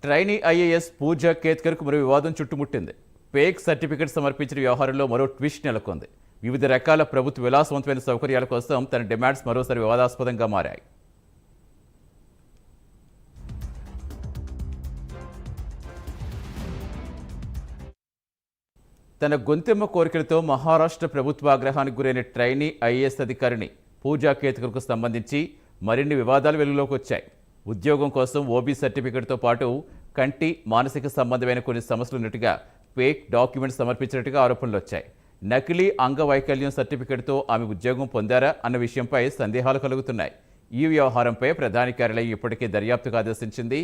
Trainee IAS పూజా కేత్కర్కు మరో వివాదం చుట్టుముట్టింది. Fake certificate సమర్పించిన వ్యవహారంలో మరో ట్విస్ట్ నెలకొంది. వివిధ రకాల ప్రభుత్వ విలాసవంతమైన సౌకర్యాల కోసం తన డిమాండ్స్ మరోసారి వివాదాస్పదంగా మారాయి. తన గొంతెమ్మ కోరికలతో మహారాష్ట్ర ప్రభుత్వాగ్రహానికి గురైన ట్రైనీ ఐఏఎస్ అధికారిని పూజా కేత్కర్కు సంబంధించి మరిన్ని వివాదాలు వెలుగులోకి వచ్చాయి. ఉద్యోగం కోసం ఓబీ సర్టిఫికెట్తో పాటు కంటి మానసిక సంబంధమైన కొన్ని సమస్యలు ఉన్నట్టుగా ఫేక్ డాక్యుమెంట్స్ సమర్పించినట్టుగా ఆరోపణలు వచ్చాయి. నకిలీ అంగవైకల్యం సర్టిఫికెట్తో ఆమె ఉద్యోగం పొందారా అన్న విషయంపై సందేహాలు కలుగుతున్నాయి. ఈ వ్యవహారంపై ప్రధాని కార్యాలయం ఇప్పటికే దర్యాప్తుకు ఆదేశించింది.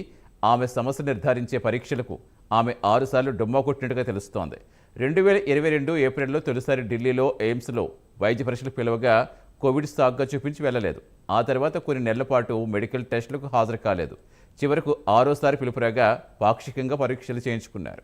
ఆమె సమస్య నిర్ధారించే పరీక్షలకు ఆమె 6 సార్లు డుమ్మా కొట్టినట్టుగా తెలుస్తోంది. 2022 ఏప్రిల్లో తొలిసారి ఢిల్లీలో ఎయిమ్స్లో వైద్య పరీక్షలకు పిలువగా కోవిడ్ సాగ్గా చూపించి వెళ్ళలేదు. ఆ తర్వాత కొన్ని నెలల పాటు మెడికల్ టెస్టులకు హాజరు కాలేదు. చివరకు 6వ సారి పిలుపురాగా పాక్షికంగా పరీక్షలు చేయించుకున్నారు.